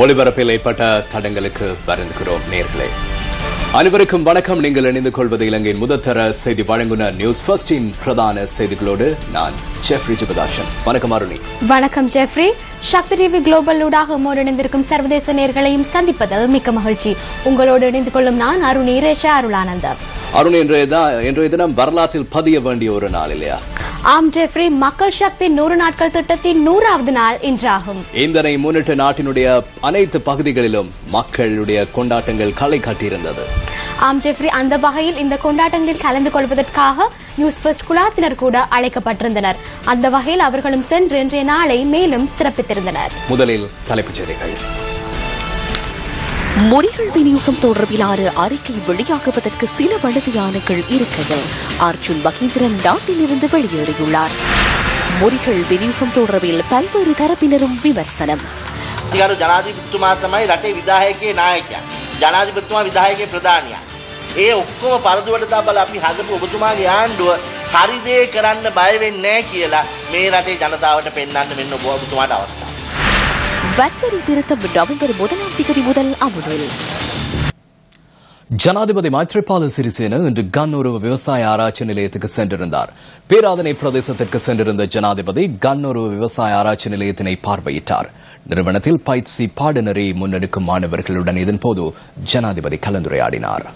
ஒளிபரப்பில் ஏற்பட்ட தடங்களுக்கு வருந்துகிறோம் நேர்களே. அனைவருக்கும் வணக்கம். நீங்கள் இணைந்து கொள்வது இலங்கையின் முதற்தர செய்தி வழங்குனர் நியூஸ் ஃபர்ஸ்டின் பிரதான செய்திகளோடு நான் ஜெஃப்ரி ஜிபதாஷன். வணக்கம் அருணி. வணக்கம் ஜெஃப்ரி. சக்தி டிவி குளோபல் ஊடாக இணைந்திருக்கும் சர்வதேச நேயர்களையும் சந்திப்பதில் மிக்க மகிழ்ச்சி. உங்களோடு இணைந்து கொள்ளும் நான் அருணி ரேஷா அருளானந்தம். அருண், இன்றைய தினம் வரலாற்றில் பதிய வேண்டிய ஒரு நாள் இல்லையா? ஆம் ஜெஃப்ரி, மக்கள் சக்தி 100 நாட்கள் திட்டத்தின் 100வது நாள் இன்றாகும். இதனை முன்னிட்டு நாட்டினுடைய அனைத்து பகுதிகளிலும் மக்களுடைய கொண்டாட்டங்கள் களை காட்டியிருந்தது. ஆம் ஜெஃப்ரி, அந்த வகையில் இந்த கொண்டாட்டங்களில் கலந்து கொள்வதற்காக நியூஸ் ஃபர்ஸ்ட் குழாத்தினர் கூட அழைக்கப்பட்டிருந்தனர். அந்த வகையில் அவர்களும் சென்று இன்றைய நாளை மேலும் சிறப்பித்திருந்தனர். முதலில் தலைப்புச் செய்திகள். முறிகள் விநியோகம் தொடர்பிலான அறிக்கை வெளியாகுவதற்கு சில வலுவியானங்கள் இருக்கையில் அர்ஜுன் மகேந்திரன் நாட்டிலிருந்து வெளியேறியுள்ளார். முறிகள் விநியோகம் தொடர்பில் பல்வேறு தரப்பினரும் விமர்சனம். ජනාධිපතිතුමා තමයි රටේ විධායකයේ නායකයා. ජනාධිපතිතුමා විධායකයේ ප්‍රධානියා. ඒ ඔක්කොම පරදුවට දාලා අපි හදපු ඔබතුමාගේ ආණ්ඩුව හරි දේ කරන්න බය වෙන්නේ නැහැ කියලා මේ රටේ ජනතාවට පෙන්වන්න මෙන්න ඔබතුමාට අවස්ථාව. வன்வரி திருத்தம் நவம்பர் 1ஆம் தேதி முதல் அமலில். ஜனாதிபதி மைத்ரிபால சிறிசேன இன்று கண்ணூர் விவசாய ஆராய்ச்சி நிலையத்துக்கு சென்றிருந்தார். பேராதனை பிரதேசத்திற்கு சென்றிருந்த ஜனாதிபதி கண்ணூர் விவசாய ஆராய்ச்சி நிலையத்தினை பார்வையிட்டார். நிறுவனத்தில் பயிற்சி பாடநெறி முன்னெடுக்கும் மாணவர்களுடன் இதன்போது ஜனாதிபதி கலந்துரையாடினார்.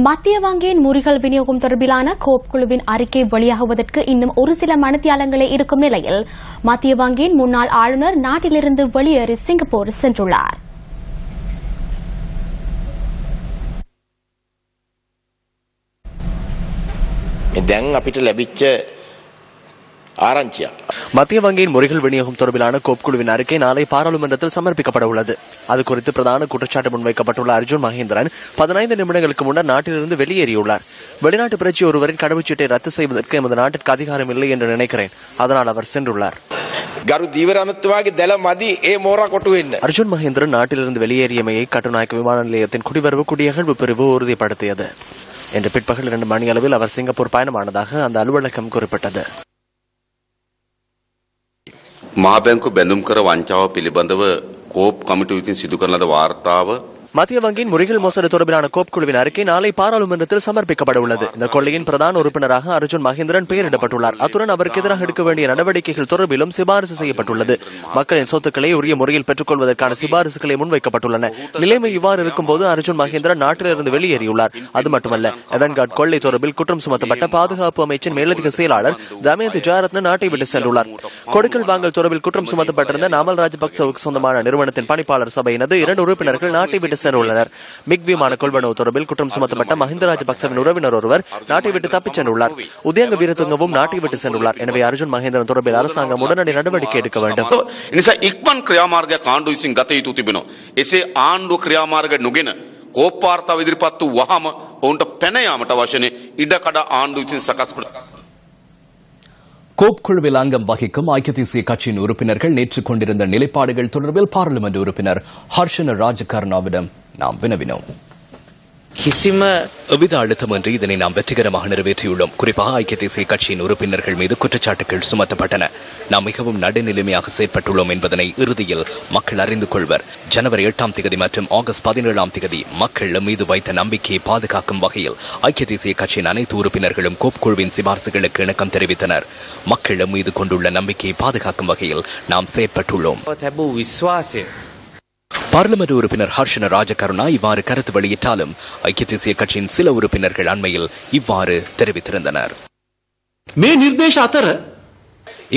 மத்திய வங்கியின் முறிகள் விநியோகம் தொடர்பிலான கோப் குழுவின் அறிக்கை வெளியாகுவதற்கு இன்னும் ஒரு சில மணித்தியாலங்களே இருக்கும் நிலையில் மத்திய வங்கியின் முன்னாள் ஆளுநர் நாட்டிலிருந்து வெளியேறி சிங்கப்பூர் சென்றுள்ளார். மத்திய வங்கியின் முறைகள் விநியோகம் தொடர்பிலான கோப் குழுவின் அறிக்கை நாளை பாராளுமன்றத்தில் சமர்ப்பிக்கப்பட உள்ளது. அது குறித்து பிரதான குற்றச்சாட்டு முன்வைக்கப்பட்டுள்ள அர்ஜுன் மகேந்திரன் 15 நிமிடங்களுக்கு முன்னர் நாட்டிலிருந்து வெளியேறியுள்ளார். வெளிநாட்டு பிரஜை ஒருவரின் கடவுச்சீட்டை ரத்து செய்வதற்கு எமது நாட்டிற்கு அதிகாரம் இல்லை என்று நினைக்கிறேன். அதனால் அவர் சென்றுள்ளார். அர்ஜுன் மகேந்திரன் நாட்டிலிருந்து வெளியேறியமையை கட்டுநாயக்க விமான நிலையத்தின் குடிவரவு குடியகழ்வு பிரிவு உறுதிப்படுத்தியது. இன்று பிற்பகல் 2 மணி அளவில் அவர் சிங்கப்பூர் பயணமானதாக அந்த அலுவலகம் குறிப்பிட்டது. මහබැංකු බැඳුම් කර වංචාව පිළිබඳව කෝප් කමිටුව විසින් සිදු කරන ලද වාර්තාව மத்திய வங்கியின் முறைகள் மோசடி தொடர்பிலான கோப் குழுவின் அறிக்கை நாளை பாராளுமன்றத்தில் சமர்ப்பிக்கப்பட உள்ளது. இந்த கொள்ளையின் பிரதான உறுப்பினராக அர்ஜுன் மகேந்திரன் பெயரிடப்பட்டுள்ளார். அத்துடன் அவருக்கு எதிராக எடுக்க வேண்டிய நடவடிக்கைகள் தொடர்பிலும் சிபாரிசு செய்யப்பட்டுள்ளது. மக்களின் சொத்துக்களை உரிய முறையில் பெற்றுக் கொள்வதற்கான சிபாரிசுகளை முன்வைக்கப்பட்டுள்ளன. நிலைமை இவ்வாறு இருக்கும்போது அர்ஜுன் மகேந்திரன் நாட்டிலிருந்து வெளியேறியுள்ளார். அது மட்டுமல்ல, எவன்கார்ட் கொள்ளை தொடர்பில் குற்றம் சுமத்தப்பட்ட பாதுகாப்பு அமைச்சின் மேலதிக செயலாளர் தமயந்தி ஜெயரத்ன நாட்டை விட்டு சென்றுள்ளார். கொடுக்கல் வாங்கல் தொடர்பில் குற்றம் சுமத்தப்பட்டிருந்த நாமல் ராஜபக்சவுக்கு சொந்தமான நிறுவனத்தின் பணிப்பாளர் சபையினது 2 உறுப்பினர்கள் நாட்டை விட்டு சென்றுள்ளனர். மிக் விமான கொள்வனவு தொடர்பில் குற்றம் சுமத்தப்பட்ட மஹிந்த ராஜபக்சவின் உறவினர் ஒருவர் நாட்டை விட்டு தப்பிச் சென்றுள்ளார். உதயங்க வீரதுங்கவும் நாட்டை விட்டு சென்றுள்ளார். எனவே அர்ஜுன் மகேந்திரன் தொடர்பில் அரசாங்கம் உடனடி நடவடிக்கை எடுக்க வேண்டும். ඉක්මන් ක්‍රියාමාර්ගයක් ආණ්ඩුව විසින් ගත යුතු තිබෙනවා. එසේ ආණ්ඩුව ක්‍රියාමාර්ග නොගෙන කෝප්පාර්තාව ඉදිරිපත් වූ වහම ඔවුන්ට පැන යාමට අවශ්‍ය ඉඩකඩ ආණ්ඩුව විසින් සකස් කළ கோப் குழுவில் அங்கம் வகிக்கும் ஐக்கிய தேசிய கட்சியின் உறுப்பினர்கள் நேற்று கொண்டிருந்த நிலைப்பாடுகள் தொடர்பில் பாராளுமன்ற உறுப்பினர் ஹர்ஷன ராஜகர்ணாவிடம் நாம் வினவினோம். எவ்வித அழுத்தமின்றி இதனை நாம் வெற்றிகரமாக நிறைவேற்றியுள்ளோம். குறிப்பாக ஐக்கிய தேசிய கட்சியின் உறுப்பினர்கள் மீது குற்றச்சாட்டுகள் சுமத்தப்பட்டன. நாம் மிகவும் நடுநிலைமையாக செயற்பட்டுள்ளோம் என்பதனை இறுதியில் மக்கள் அறிந்து கொள்வர். ஜனவரி 8ஆம் தேதி மற்றும் ஆகஸ்ட் 17ஆம் தேதி மக்கள் மீது வைத்த நம்பிக்கையை பாதுகாக்கும் வகையில் ஐக்கிய தேசிய கட்சியின் அனைத்து உறுப்பினர்களும் கோப் குழுவின் சிபார்சுகளுக்கு இணக்கம் தெரிவித்தனர். மக்கள் மீது கொண்டுள்ள நம்பிக்கையை பாதுகாக்கும் வகையில் நாம் செயற்பட்டுள்ளோம். பார்லிமெண்ட் உறுப்பினர் ஹர்ஷன ராஜகருணா இவ்வாறு கருத்து வெளியிட்டாலும் ஐக்கிய தேசிய கட்சியின் சில உறுப்பினர்கள் அண்மையில் இவ்வாறு தெரிவித்திருந்தனர்.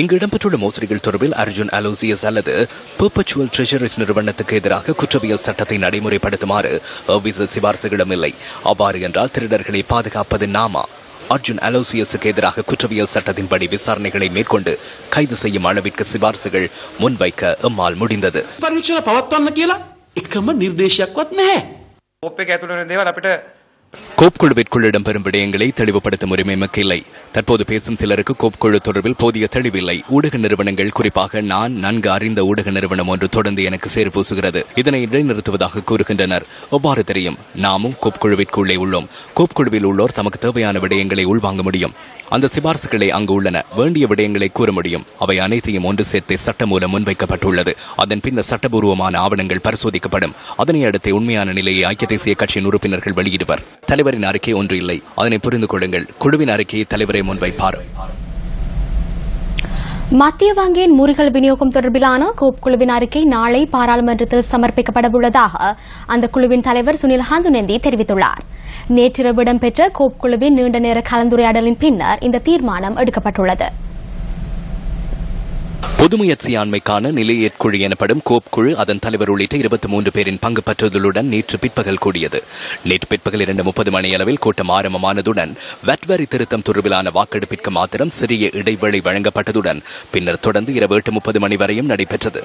இங்கு இடம்பெற்றுள்ள மோசடிகள் தொடர்பில் அர்ஜுன் அலோசியஸ் அல்லது பெர்பச்சுவல் ட்ரெஷரிஸ் நிறுவனத்துக்கு எதிராக குற்றவியல் சட்டத்தை நடைமுறைப்படுத்துமாறு எவ்வித சிபார்சுகளும் இல்லை. அவ்வாறு என்றால் திருடர்களை பாதுகாப்பது நாமா? அர்ஜுன் அலோசியஸுக்கு எதிராக குற்றவியல் சட்டத்தின்படி விசாரணைகளை மேற்கொண்டு கைது செய்யும் அளவிற்கு சிபார்சுகள் முன்வைக்க எம்மால் முடிந்தது. கோப் குழுவிற்குள் இடம்பெறும் விடயங்களை தெளிவுபடுத்தும் உரிமை எமக்கு இல்லை. தற்போது பேசும் சிலருக்கு கோப் குழு தொடர்பில் போதிய தெளிவில்லை. ஊடக நிறுவனங்கள், குறிப்பாக நான் நன்கு அறிந்த ஊடக நிறுவனம் ஒன்று தொடர்ந்து எனக்கு சேறு பூசுகிறது. இதனை இடைநிறுத்துவதாக கூறுகின்றனர். எவ்வாறு தெரியும்? நாமும் கோப் குழுவிற்குள்ளே உள்ளோம். கோப் குழுவில் உள்ளோர் தமக்கு தேவையான விடயங்களை உள்வாங்க முடியும். அந்த சிபார்சுகளை அங்கு உள்ளன. வேண்டிய விடயங்களை கூற முடியும். அவை அனைத்தையும் ஒன்று சேர்த்து சட்டம் மூலம் முன்வைக்கப்பட்டுள்ளது. அதன் பின்னர் சட்டபூர்வமான ஆவணங்கள் பரிசோதிக்கப்படும். அதனை அடுத்து உண்மையான நிலையை ஐக்கிய தேசிய கட்சியின் உறுப்பினர்கள் வெளியிடுவர். தலைவரின் அறிக்கை ஒன்று இல்லை. அதனை புரிந்து கொள்ளுங்கள். குழுவின் அறிக்கையை தலைவரை முன்வைப்பார். மத்திய வங்கியின் முறிகள் விநியோகம் தொடர்பிலான கோப் குழுவின் அறிக்கை நாளை பாராளுமன்றத்தில் சமர்ப்பிக்கப்பட உள்ளதாக அந்த குழுவின் தலைவர் சுனில் ஹந்துனெந்தி தெரிவித்துள்ளார். நேற்றிரவு இடம்பெற்ற கோப் குழுவின் நீண்ட நேர கலந்துரையாடலின் பின்னர் இந்த தீர்மானம் எடுக்கப்பட்டுள்ளது. பொது முயற்சியாண்மைக்கான நிலையேற்குழு எனப்படும் கோப் குழு அதன் தலைவர் உள்ளிட்ட 23 பேரின் பங்கு பற்றுதலுடன் நேற்று பிற்பகல் கூடியது. நேற்று பிற்பகல் 2:30 மணியளவில் கூட்டம் ஆரம்பமானதுடன் வட் வரி திருத்தம் தொடர்பிலான வாக்கெடுப்பிற்கு மாத்திரம் சிறிய இடைவெளி வழங்கப்பட்டதுடன் பின்னர் தொடர்ந்து இரவு 8:30 மணி வரையும் நடைபெற்றது.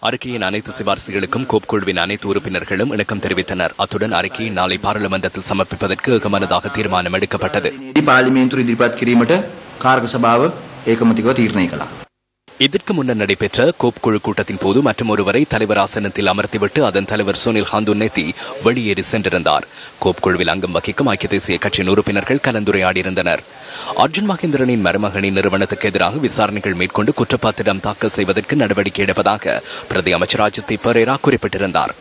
அறிக்கையின் அனைத்து சிபார்சுகளுக்கும் கோப் குழுவின் அனைத்து உறுப்பினர்களும் இணக்கம் தெரிவித்தனர். அத்துடன் அறிக்கையை நாளை பாராளுமன்றத்தில் சமர்ப்பிப்பதற்கு ஏகமனதாக தீர்மானம் எடுக்கப்பட்டது. இதற்கு முன்னர் நடைபெற்ற கோப் குழு கூட்டத்தின் போது மற்றும் ஒருவரை தலைவர் ஆசனத்தில் அமர்த்திவிட்டு அதன் தலைவர் சுனில் ஹந்துனெத்தி வெளியேறி சென்றிருந்தார். கோப் குழுவில் அங்கம் வகிக்கும் ஐக்கிய தேசிய கட்சியின் உறுப்பினர்கள் கலந்துரையாடியிருந்தனர். அர்ஜுன் மகேந்திரனின் மருமகனின் நிறுவனத்துக்கு எதிராக விசாரணைகள் மேற்கொண்டு குற்றப்பத்திரம் தாக்கல் செய்வதற்கு நடவடிக்கை எடுப்பதாக பிரதி அமைச்சர் அஜித் பெரேரா குறிப்பிட்டிருந்தார்.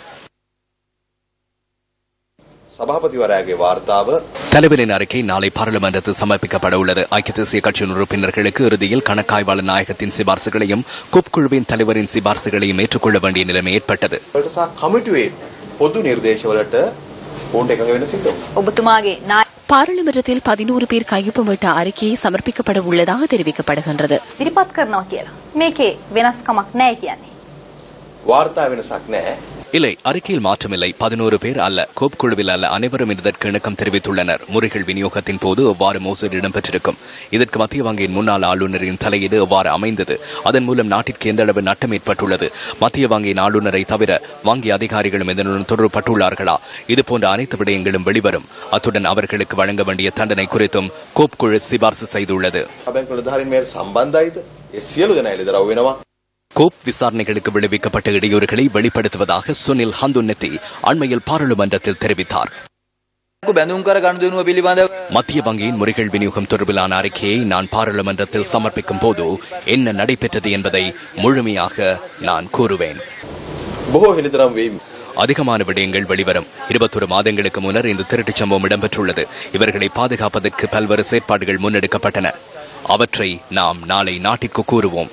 தலைவரின் அறிக்கை நாளை பாராளுமன்றத்தில் சமர்ப்பிக்கப்பட உள்ளது. ஐக்கிய தேசிய கட்சியின் உறுப்பினர்களுக்கு இறுதியில் கணக்காய்வாளர் நாயகத்தின் சிபார்சுகளையும் கோப் குழுவின் தலைவரின் சிபார்சுகளையும் ஏற்றுக்கொள்ள வேண்டிய நிலைமை ஏற்பட்டது. பாராளுமன்றத்தில் 11 பேர் கையொப்பமிட்ட அறிக்கையை சமர்ப்பிக்கப்பட உள்ளதாக தெரிவிக்கப்படுகின்றது. இல்லை, அறிக்கையில் மாற்றமில்லை. 11 பேர் அல்ல, கோப் குழுவில் அல்ல, அனைவரும் இதற்கு இணக்கம் தெரிவித்துள்ளனர். முறைகள் விநியோகத்தின் போது எவ்வாறு மோசடி இடம்பெற்றிருக்கும், இதற்கு மத்திய வங்கியின் முன்னாள் ஆளுநரின் தலையீடு எவ்வாறு அமைந்தது, அதன் மூலம் நாட்டிற்கு எந்த அளவு நட்டம் ஏற்பட்டுள்ளது, மத்திய வங்கியின் ஆளுநரை தவிர வங்கி அதிகாரிகளும் இதனுடன் தொடர்பட்டுள்ளார்களா, இதுபோன்ற அனைத்து விடயங்களும் வெளிவரும். அத்துடன் அவர்களுக்கு வழங்க வேண்டிய தண்டனை குறித்தும் கோப் குழு சிபார்சு செய்துள்ளது. கோப் விசாரணைகளுக்கு விளைவிக்கப்பட்ட இடையூறுகளை வெளிப்படுத்துவதாக சுனில் ஹந்துனெத்தி அண்மையில் பாராளுமன்றத்தில் தெரிவித்தார். மத்திய வங்கியின் முறைகள் விநியோகம் தொடர்பிலான அறிக்கையை நான் பாராளுமன்றத்தில் சமர்ப்பிக்கும் போது என்ன நடைபெற்றது என்பதை முழுமையாக நான் கூறுவேன். அதிகமான விடயங்கள் வெளிவரும். 21 மாதங்களுக்கு முன்னர் இந்த திருட்டுச் சம்பவம் இடம்பெற்றுள்ளது. இவர்களை பாதுகாப்பதற்கு பல்வேறு செயற்பாடுகள் முன்னெடுக்கப்பட்டன. அவற்றை நாம் நாளை நாட்டிற்கு கூறுவோம்.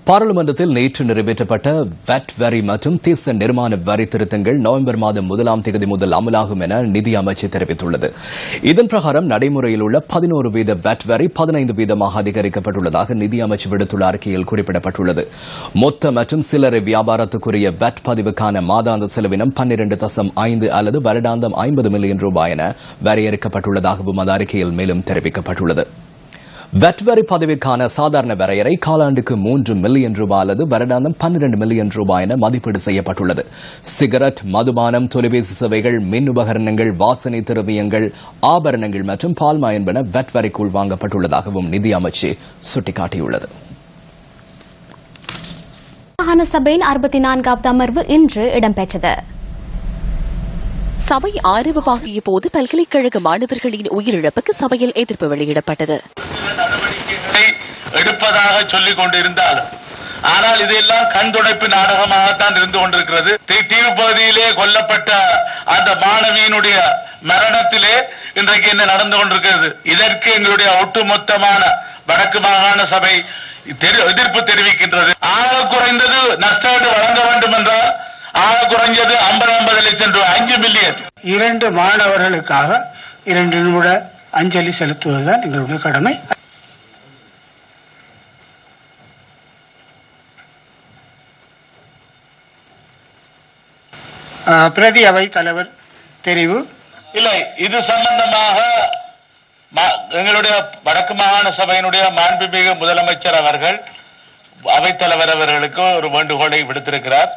பாராளுமன்றத்தில் நேற்று நிறைவேற்றப்பட்ட வட் வரி மற்றும் தேச நிர்மாண வரி திருத்தங்கள் நவம்பர் மாதம் 1ஆம் தேதி முதல் அமலாகும் என நிதி அமைச்சு தெரிவித்துள்ளது. இதன் பிரகாரம் நடைமுறையில் உள்ள 11% வட் வரி 15% அதிகரிக்கப்பட்டுள்ளதாக நிதி அமைச்சு விடுத்துள்ள அறிக்கையில் குறிப்பிடப்பட்டுள்ளது. மொத்த மற்றும் சில்லறை வியாபாரத்துக்குரிய வட் பதிவுக்கான மாதாந்த செலவினம் 12.5 அல்லது வருடாந்தம் 50 மில்லியன் ரூபாய் என வரையறுக்கப்பட்டுள்ளதாகவும் அந்த அறிக்கையில் மேலும் தெரிவிக்கப்பட்டுள்ளது. வட் வரி பதிவுக்கான சாதாரண வரையறை காலாண்டுக்கு 3 மில்லியன் ரூபாய் அல்லது வருடாந்தம் 12 மில்லியன் ரூபாய் என மதிப்பீடு செய்யப்பட்டுள்ளது. சிகரெட், மதுபானம், தொலைபேசி சேவைகள், மின் உபகரணங்கள், வாசனை திரவியங்கள், ஆபரணங்கள் மற்றும் பால்மா என்பன வட் வரிக்குள் வாங்கப்பட்டுள்ளதாகவும் நிதி அமைச்சு சுட்டிக்காட்டியுள்ளது. மாகாண சபையின் 64வது அமர்வு இன்று இடம்பெற்றது. சபை ஆரம்பமாகிய போது பல்கலைக்கழக மாணவர்களின் உயிரிழப்புக்கு சபையில் எதிர்ப்பு வெளியிடப்பட்டது. எடுப்பதாக சொல்லிக் கொண்டிருந்தாலும் ஆனால் இதெல்லாம் கண் துடைப்பு நாடகமாகத்தான் இருந்து கொண்டிருக்கிறது. தீவு பகுதியிலே கொல்லப்பட்ட அந்த மாணவியினுடைய மரணத்திலே இன்றைக்கு என்ன நடந்து கொண்டிருக்கிறது? இதற்கு எங்களுடைய ஒட்டுமொத்தமான வடக்கு மாகாண சபை எதிர்ப்பு தெரிவிக்கின்றது. ஆக குறைந்தது நஷ்டஈடு வழங்க வேண்டும் என்றால் ஆக குறைஞ்சது 50 லட்சம் ரூபாய், 5 மில்லியன். 2 மாணவர்களுக்காக 2 நிமிட அஞ்சலி செலுத்துவதுதான் எங்களுடைய கடமை. பிரதி அவை தலைவர் தெரிவு இல்லை. இது சம்பந்தமாக எங்களுடைய வடக்கு மாகாண சபையினுடைய மாண்புமிகு முதலமைச்சர் அவர்கள் அவைத்தலைவர் அவர்களுக்கு ஒரு வேண்டுகோளை விடுத்திருக்கிறார்.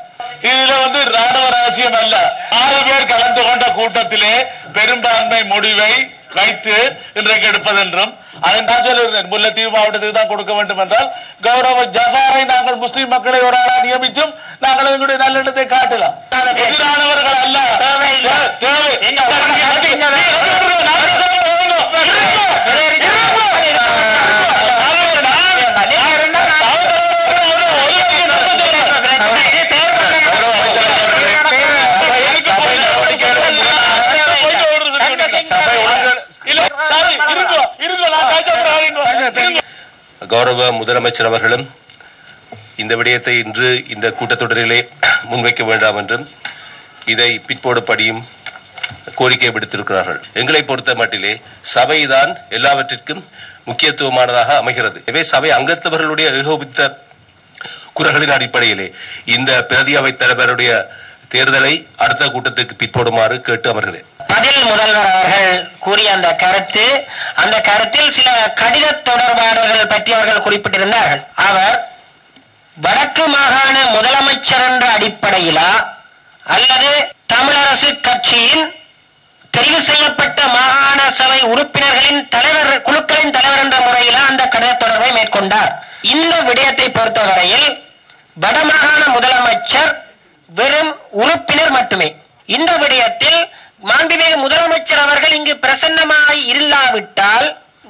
இதுல ராணுவ ரகசியம் அல்ல. 6 பேர் கலந்து கொண்ட கூட்டத்திலே பெரும்பான்மை முடிவை வைத்து இன்றைக்கு எடுப்பதென்றும் அதை நான் சொல்லுகிறேன். முல்லைத்தீவு மாவட்டத்துக்கு தான் கொடுக்க வேண்டும் என்றால் கௌரவ ஜஃபாரை நாங்கள் முஸ்லிம் மக்களை ஒரு ஆளா நியமித்தும் நாங்கள் எங்களுடைய நல்லெண்ணத்தை காட்டலாம். எதிரானவர்கள் அல்ல. கௌரவ முதலமைச்சர் அவர்களும் இந்த விடயத்தை இன்று இந்த கூட்டத்தொடரிலே முன்வைக்க வேண்டாம் என்றும் இதை பிற்போடுபடியும் கோரிக்கை விடுத்திருக்கிறார்கள். எங்களை பொறுத்த மட்டிலே சபைதான் எல்லாவற்றிற்கும் முக்கியத்துவமானதாக அமைகிறது. எனவே சபை அங்கத்தவர்களுடைய ஏகோபித்த குரல்களின் அடிப்படையிலே இந்த பிரதி அவைத் தலைவருடைய தேர்தலை அடுத்த கூட்டத்துக்கு பிற்போடுமாறு கேட்டு அமர்கிறேன். பதில் முதல்வர் அவர்கள் கூறிய அந்த கருத்தில் சில கடித தொடர்பாளர்கள் பற்றி அவர்கள் குறிப்பிட்டிருந்தார்கள். அவர் வடக்கு மாகாண முதலமைச்சர் என்ற அடிப்படையிலா அல்லது தமிழரசு கட்சியின் தெரிவு செய்யப்பட்ட மாகாண சபை உறுப்பினர்களின் குழுக்களின் தலைவர் என்ற முறையிலா அந்த கடித தொடர்பை மேற்கொண்டார். இந்த விடயத்தை பொறுத்தவரையில் வடமாகாண முதலமைச்சர் வெறும் உறுப்பினர் மட்டுமே. இந்த விடயத்தில் மாண்புமிகு முதலமைச்சர் அவர்கள் இங்கு பிரசன்னமாய் இல்லாவிட்டால்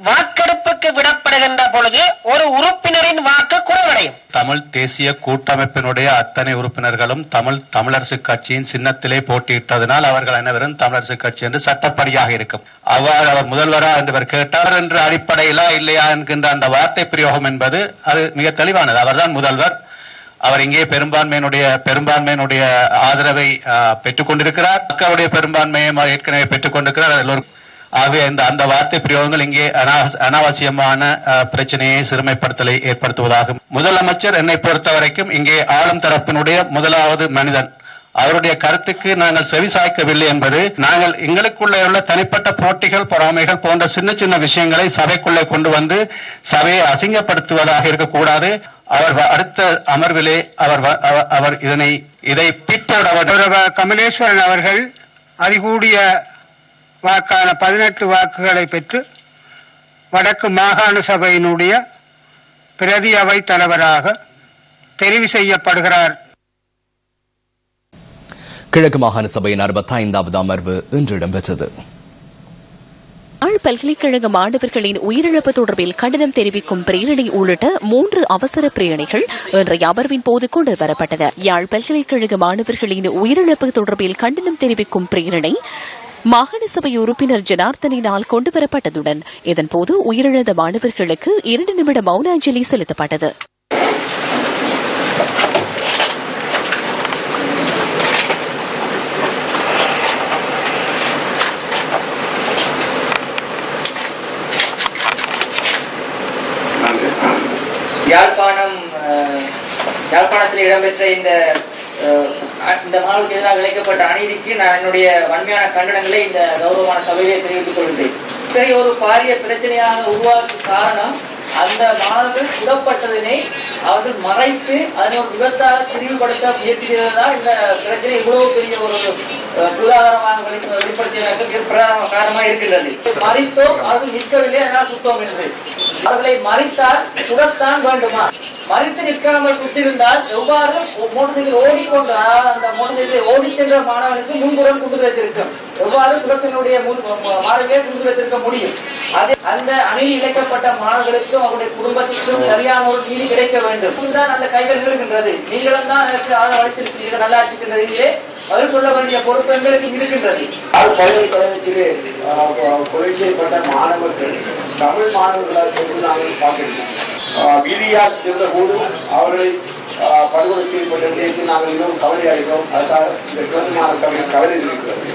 வாக்கெடுப்புக்கு விடப்படுகின்ற பொழுது ஒரு உறுப்பினரின் வாக்கு குறைவடையும். தமிழ் தேசிய கூட்டமைப்பினுடைய அத்தனை உறுப்பினர்களும் தமிழரசு கட்சியின் சின்னத்திலே போட்டியிட்டதனால் அவர்கள் அனைவரும் தமிழரசு கட்சி என்று சட்டப்படியாக இருக்கும். அவ்வாறு அவர் முதல்வரா என்று கேட்டார் என்ற அடிப்படையிலா இல்லையா என்கின்ற அந்த வார்த்தை பிரயோகம் என்பது அது மிக தெளிவானது. அவர்தான் முதல்வர். அவர் இங்கே பெரும்பான்மையினுடைய ஆதரவை பெற்றுக் கொண்டிருக்கிறார். மக்களுடைய பெரும்பான்மையை ஏற்கனவே பெற்றுக் கொண்டிருக்கிறார். ஆகவே அந்த வார்த்தை பிரயோகங்கள் இங்கே அனாவசியமான பிரச்சனையை சிறுமைப்படுத்தலை ஏற்படுத்துவதாகும். முதலமைச்சர் என்னை பொறுத்த வரைக்கும் இங்கே ஆளும் தரப்பினுடைய முதலாவது மனிதன். அவருடைய கருத்துக்கு நாங்கள் செவிசாய்க்கவில்லை என்பது நாங்கள் எங்களுக்குள்ளே உள்ள தனிப்பட்ட போட்டிகள் பொறாமைகள் போன்ற சின்ன சின்ன விஷயங்களை சபைக்குள்ளே கொண்டு வந்து சபையை அசிங்கப்படுத்துவதாக இருக்கக்கூடாது. அவர் அடுத்த அமர்விலே அவர் இதை பிற்போட கமலேஸ்வரன் அவர்கள் அதிகூடிய வாக்கான 18 வாக்குகளை பெற்று வடக்கு மாகாண சபையினுடைய பிரதி அவைத் தலைவராக தெரிவு செய்யப்படுகிறார். கிழக்கு மாகாண சபையின் 65வது அமர்வு இன்று இடம்பெற்றது. பல்கலைக்கழக மாணவர்களின் உயிரிழப்பு தொடர்பில் கண்டனம் தெரிவிக்கும் பிரேரணை உள்ளிட்ட 3 அவசர பிரேரணைகள் இன்றைய அமர்வின் போது கொண்டு வரப்பட்டன. யாழ் பல்கலைக்கழக மாணவர்களின் உயிரிழப்பு தொடர்பில் கண்டனம் தெரிவிக்கும் பிரேரணை மாகாண சபை உறுப்பினர் ஜனார்த்தனினால் கொண்டுவரப்பட்டதுடன் இதன்போது உயிரிழந்த மாணவர்களுக்கு 2 நிமிட மௌன அஞ்சலி செலுத்தப்பட்டது. யாழ்ப்பாணத்தில் இடம்பெற்ற இந்த மாணவர்களுக்கு எதிராக இழைக்கப்பட்ட அநீதிக்கு நான் என்னுடைய வன்மையான கண்டனங்களை இந்த கௌரவமான சபையிலே தெரிவித்துக் கொள்கிறேன். சரி, ஒரு பாரிய பிரச்சனையாக உருவாக்கும் காரணம் அந்த மாணவர்கள் சுடப்பட்டதனை அவர்கள் மறைத்து அதனை ஒரு விபத்தாக பிரிவுபடுத்த முயற்சிக்கிறதுதான் இந்த பிரச்சனை இவ்வளவு பெரிய ஒரு சுகாதாரமாக வெளிப்படுத்திய பிரதான காரணமாக இருக்கின்றது. மறித்தோம், அவர்கள் நிற்கவில்லை, அதனால் சுத்தம் என்று. அவர்களை மறித்தால் சுடத்தான் வேண்டுமா? மறித்து நிற்காமல் சுற்றிருந்தால் எவ்வாறு மோட்டர் சைக்கிள் ஓடிக்கொண்டு அந்த மோட்டர் சைக்கிளை ஓடி சென்ற மாணவனுக்கு முன்புறம் குண்டு வைத்திருக்கும்? எவ்வாறு சுடத்தினுடைய மாணவர்களே குண்டு வைத்திருக்க முடியும்? அந்த அணியில் இழைக்கப்பட்ட மாணவர்களுக்கும் அவருடைய குடும்பத்திற்கும் சரியான ஒரு நீதி கிடைக்க வேண்டும். தான் அந்த கைகள் இருக்கின்றது. நீங்களும் தான் அதற்கு ஆதரவளித்திருக்கிறீர்கள். நல்லா இருக்கின்றதிலே பதில் சொல்ல வேண்டிய பொறுப்பு எங்களுக்கு இருக்கின்றது. பல்கலைக்கழகத்திலே கொலை செய்யப்பட்ட மாணவர்கள் தமிழ் மாணவர்களால் கொண்டு நாங்கள் பார்க்கிறோம். வீதியால் சென்ற போது அவர்களை படுகொலை செய்யப்பட்ட நாங்கள் இன்னும் கவலை அடைகிறோம். அதுக்காக இந்த கிழக்கு மாகாண சபையில் கவலை இருக்கிறது.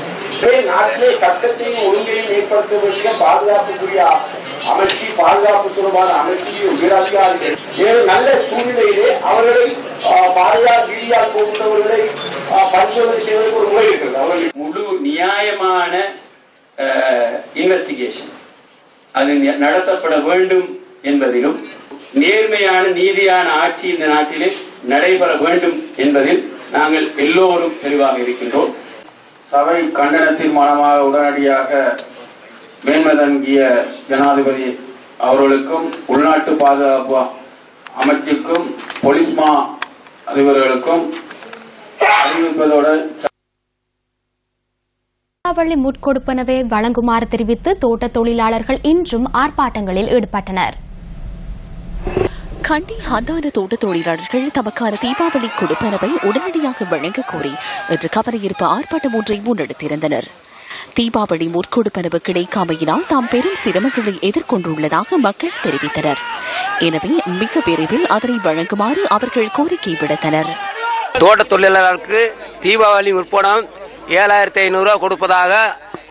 நாட்டிலே சட்டத்தையும் ஒழுங்கையும் ஏற்படுத்த வேண்டிய பாதுகாப்புக்குரிய அமைச்சு, பாதுகாப்பு தொடர்பான அமைச்சு உயரதிகாரிகள் நல்ல சூழ்நிலையிலே அவர்களை பாதுகாப்பு வீதியால் போகின்றவர்களை பரிசோதனை செய்வதற்கு ஒரு முறை இருக்கிறது. அவர்கள் முழு நியாயமான இன்வெஸ்டிகேஷன் அது நடத்தப்பட வேண்டும் என்பதிலும் நேர்மையான நீதியான ஆட்சி இந்த நாட்டிலே நடைபெற வேண்டும் என்பதில் நாங்கள் எல்லோரும் தெளிவாக இருக்கின்றோம். சபை கண்டன தீர்மானமாக உடனடியாக மேன்மதங்கிய ஜனாதிபதி அவர்களுக்கும் உள்நாட்டு பாதுகாப்பு அமைச்சுக்கும் போலீஸ் மா அதிபர்களுக்கும் அறிவிப்பதோடு தீபாவளி முட்கொடுப்பனவை வழங்குமாறு தெரிவித்து தோட்ட தொழிலாளர்கள் இன்றும் ஆர்ப்பாட்டங்களில் ஈடுபட்டனர். கண்டி ஹந்தான தோட்ட தொழிலாளர்கள் தமக்கான தீபாவளி கொடுப்பனவை உடனடியாக வழங்க கோரி இன்று கவனஈர்ப்பு ஆர்ப்பாட்டம் ஒன்றை முன்னெடுத்திருந்தனர். தீபாவளி முற்கொடுப்பனவு கிடைக்காமையினால் தாம் பெரும் சிரமங்களை எதிர்கொண்டுள்ளதாக மக்கள் தெரிவித்தனர். எனவே மிக விரைவில் அதனை வழங்குமாறு அவர்கள் கோரிக்கை விடுத்தனர். தோட்ட தொழிலாளர்களுக்கு தீபாவளி முற்பணம் 7,500 கொடுப்பதாக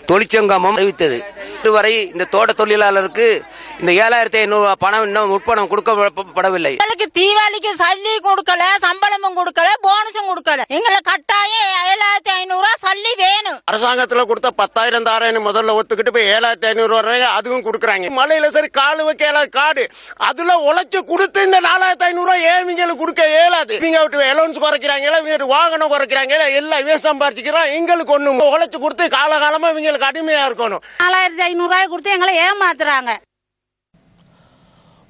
தொழிற்சங்கமும் அறிவித்தது. இதுவரை இந்த தோட்ட தொழிலாளருக்கு இந்த 7,500 பணம் இன்னும் முற்பணம் கொடுக்கப்படவில்லை. தீபாவளிக்கு சல்லி கொடுக்கல, சம்பளமும் கொடுக்கல, போனஸும் கொடுக்கல. எங்களை கட்டாயம் 7,500 சல்லி வேணும். அரசாங்கத்துல கொடுத்த 10,000 தாரன்னு முதல்ல ஒத்துக்கிட்டு போய் 7,500 அதுவும் கொடுக்குறாங்க. மலையில சரி காலு வைக்க காடு அதுல உழைச்சு கொடுத்து இந்த 4,500 ஏவிங்களுக்கு கொடுக்க இயலாது. இவங்க விட்டு அலோன்ஸ் குறைக்கிறாங்க, வாகனம் குறைக்கிறாங்க, எல்லாம் இவன் சம்பாதிச்சுக்கிறான். எங்களுக்கு ஒண்ணு உழைச்சு கொடுத்து காலகாலமா இவங்களுக்கு அடிமையா இருக்கணும். 4,500 கொடுத்து எங்களை ஏமாத்துறாங்க.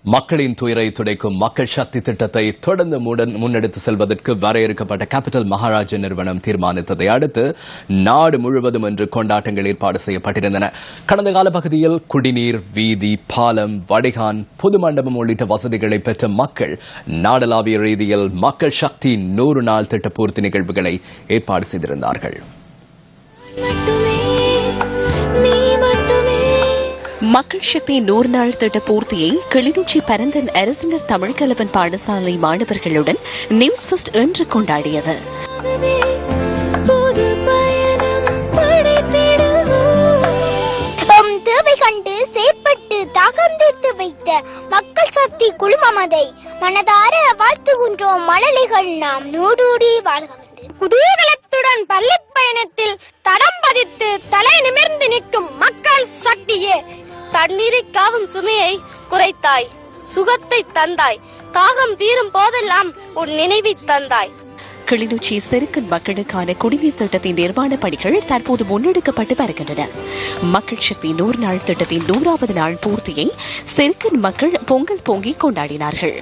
மக்களின் துயரை துடைக்கும் மக்கள் சக்தி திட்டத்தை தொடர்ந்து முன்னெடுத்து செல்வதற்கு வரையறுக்கப்பட்ட கேபிட்டல் மகாராஜா நிறுவனம் தீர்மானித்ததை அடுத்து நாடு முழுவதும் இன்று கொண்டாட்டங்கள் ஏற்பாடு செய்யப்பட்டிருந்தன. கடந்த கால பகுதியில் குடிநீர், வீதி, பாலம், வடிகான், பொது மண்டபம் உள்ளிட்ட வசதிகளை பெற்ற மக்கள் நாடளாவிய ரீதியில் மக்கள் சக்தி 100 நாள் திட்ட பூர்த்தி நிகழ்வுகளை ஏற்பாடு செய்திருந்தார்கள். மக்கள் சக்தி 100 நாள் திட்ட பூர்த்தியை கிளிநொச்சி பரந்தன் அரசினர் தமிழ் கலவன் பாடசாலை மாணவர்களுடன் நியூஸ் ஃபர்ஸ்ட் இன்று கொண்டாடியது. தேவை கண்டு செயற்பட்டு தாகம் தீர்த்து வைத்த மக்கள் சக்தி குழுமமதை மனதார வாழ்த்துகின்றோம். மழலைகள் நாம் நூடூடி வாழ்க. குதூகலத்துடன் பள்ளி பயணத்தில் தடம் பதித்து தலை நிமிர்ந்து நிற்கும் மக்கள் சக்தியே, தண்ணீரை காவும் சுமையை குறைத்தாய், சுகத்தை தந்தாய், தாகம் தீரும் போதெல்லாம் உன் நினைவை தந்தாய். கிளிநொச்சி செருக்கன் மக்களுக்கான குடிநீர் திட்டத்தின் நிர்மாண பணிகள் தற்போது முன்னெடுக்கப்பட்டு வருகின்றன. மக்கள் சக்தி 100 நாள் திட்டத்தின் 100வது நாள் பூர்த்தியை செருக்கன் மக்கள் பொங்கல் பொங்கி கொண்டாடினார்கள்.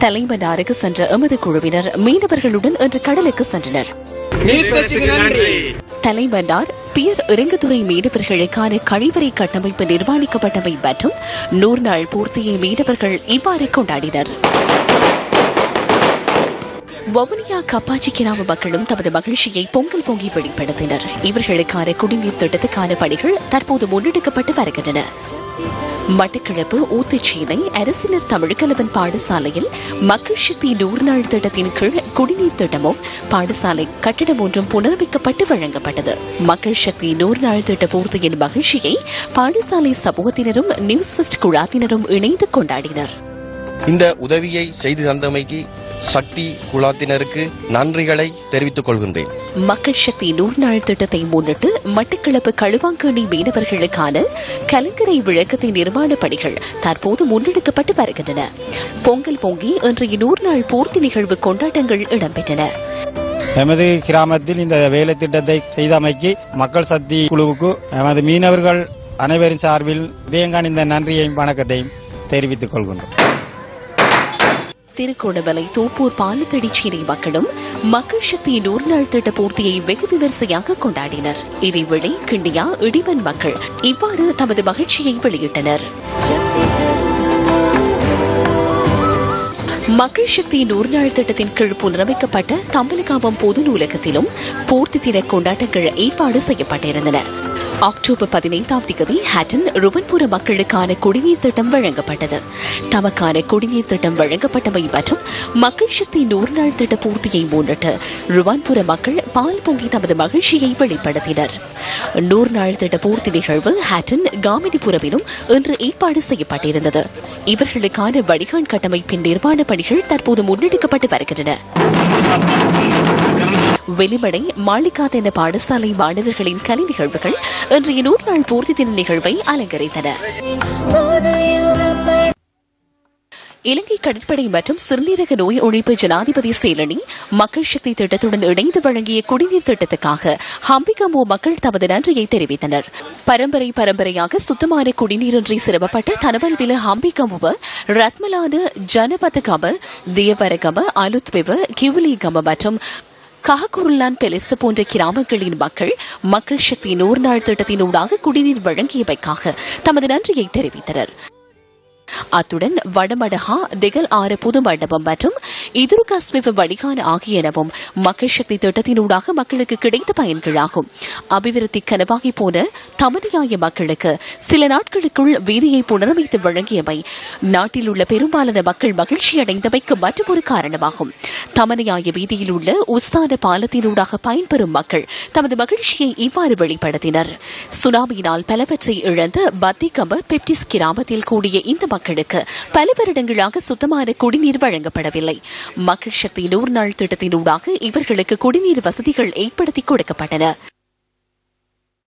தலைமன்னாருக்கு சென்ற எமது குழுவினர் மீனவர்களுடன் இன்று கடலுக்கு சென்றனர். தலைமன்னார் பியர் இறங்குதுறை மீனவர்களுக்கான கழிவறை கட்டமைப்பு நிர்மாணிக்கப்பட்டமை மற்றும் 100 நாள் பூர்த்தியை மீனவர்கள் இவ்வாறு கொண்டாடினர். வவுனியா கப்பாச்சி கிராம மக்களும் தமது மகிழ்ச்சியை பொங்கல் பொங்கி வெளிப்படுத்தினர். இவர்களுக்கான குடிநீர் திட்டத்துக்கான பணிகள் தற்போது முன்னெடுக்கப்பட்டு வருகின்றன. மட்டக்களப்பு ஊத்துச்சீனை அரசினர் தமிழ்கலவன் பாடசாலையில் மக்கள் சக்தி 100 நாள் திட்டத்தின் கீழ் குடிநீர் திட்டமும் பாடசாலை கட்டிடம் ஒன்றும் புனரமைக்கப்பட்டு வழங்கப்பட்டது. மக்கள் சக்தி 100 நாள் திட்ட பூர்த்தியின் மகிழ்ச்சியை பாடசாலை சமூகத்தினரும் நியூஸ் ஃபர்ஸ்ட் குழாத்தினரும் இணைந்து கொண்டாடினர். இந்த உதவியை செய்து தந்தமைக்கு சக்தி குழாத்தினருக்கு நன்றிகளை தெரிவித்துக் கொள்கின்றேன். மக்கள் சக்தி 100 நாள் திட்டத்தை முன்னிட்டு மட்டக்களப்பு களுவாங்கேணி மீனவர்களுக்கான கலங்கரை விளக்கத்தின் நிர்மாண பணிகள் தற்போது முன்னெடுக்கப்பட்டு வருகின்றன. பொங்கல் பொங்கி இன்றைய 100 நாள் பூர்த்தி நிகழ்வு கொண்டாட்டங்கள் இடம்பெற்றன. எமது கிராமத்தில் இந்த வேலை திட்டத்தை செய்தமைக்கு மக்கள் சக்தி குழுவுக்கு எமது மீனவர்கள் அனைவரின் சார்பில் இந்த நன்றியையும் வணக்கத்தையும் தெரிவித்துக் கொள்கின்றோம். திருகோணமலை தோப்பூர் பாலத்தடிச்சேரி மக்களும் மக்கள் சக்தி 100 நாள் திட்ட பூர்த்தியை வெகு விமர்சையாக கொண்டாடினர். இதேவேளை கிண்டியா இடிவன் மக்கள் இவ்வாறு தமது மகிழ்ச்சியை வெளியிட்டனர். மக்கள் சக்தி 100 நாள் திட்டத்தின் கீழ் புனரமைக்கப்பட்ட தம்பலகாமம் பொது நூலகத்திலும் பூர்த்தி தின கொண்டாட்டங்கள் ஏற்பாடு செய்யப்பட்டிருந்தன. அக்டோபர் 15ஆம் தேதி ஹட்டன் ருவன்புர மக்களுக்கான குடிநீர் திட்டம் வழங்கப்பட்டது. தமக்கான குடிநீர் திட்டம் வழங்கப்பட்டமை மற்றும் மக்கள் சக்தி 100 நாள் திட்ட பூர்த்தியை முன்னிட்டு ருவான்புர மக்கள் பால் பொங்கி தமது மகிழ்ச்சியை வெளிப்படுத்தினர். 100 நாள் திட்ட பூர்த்தி நிகழ்வு ஹட்டன் காமினிபுரமிலும் இன்று ஏற்பாடு செய்யப்பட்டிருந்தது. இவர்களுக்கான வடிகான் கட்டமைப்பின் நிர்மாண பணிகள் தற்போது முன்னெடுக்கப்பட்டு வருகின்றன. வெளிமடை மாளிகாத் என பாடசாலை மாணவர்களின் கலை நிகழ்வுகள் இன்றைய 100 நாள் பூர்த்தி தின நிகழ்வை அலங்கரித்தன. இலங்கை கடற்படை மற்றும் சிறுநீரக நோய் ஒழிப்பு ஜனாதிபதி செயலணி மக்கள் சக்தி திட்டத்துடன் இணைந்து வழங்கிய குடிநீர் திட்டத்துக்காக ஹம்பிகம்போ மக்கள் தமது நன்றியை தெரிவித்தனர். பரம்பரையாக சுத்தமான குடிநீரின்றி சிரமப்பட்ட தனவல்வில ஹம்பிகம்புவ ரத்மலான ஜனபதகம தியவரகம அலுத்வெவ கிவுலிகம மற்றும் கஹகுருலான் பெலிச போன்ற கிராமங்களின் மக்கள் சக்தி 100 நாள் திட்டத்தினூடாக குடிநீர் வழங்கியமைக்காக தமது நன்றியை தெரிவித்தனர். அத்துடன் வடமடஹா திகல் ஆறு புது மண்டபம் மற்றும் இதுருகாஸ்விவ வடிகான ஆகியனவும் மக்கள் சக்தி திட்டத்தினூடாக மக்களுக்கு கிடைத்த பயன்களாகும். அபிவிருத்தி கனவாகி போன தமனியாய மக்களுக்கு சில நாட்களுக்குள் வீதியை புனரமைத்து வழங்கியமை நாட்டில் உள்ள பெரும்பாலான மக்கள் மகிழ்ச்சி அடைந்தமைக்கு மற்றொரு காரணமாகும். தமனியாய வீதியில் உள்ள உஸ்தான பாலத்தினூடாக பயன்பெறும் மக்கள் தமது மகிழ்ச்சியை இவ்வாறு வெளிப்படுத்தினர். சுனாமியினால் பலவற்றை இழந்த பத்திகம்ப பெப்டிஸ் கிராமத்தில் கூடிய இந்த மக்களுக்கு பல வருடங்களாக சுத்தமான குடிநீர் வழங்கப்படவில்லை. மக்கள் சக்தி 100 நாள் திட்டத்தினூடாக இவர்களுக்கு குடிநீர் வசதிகள் ஏற்படுத்தி கொடுக்கப்பட்டன.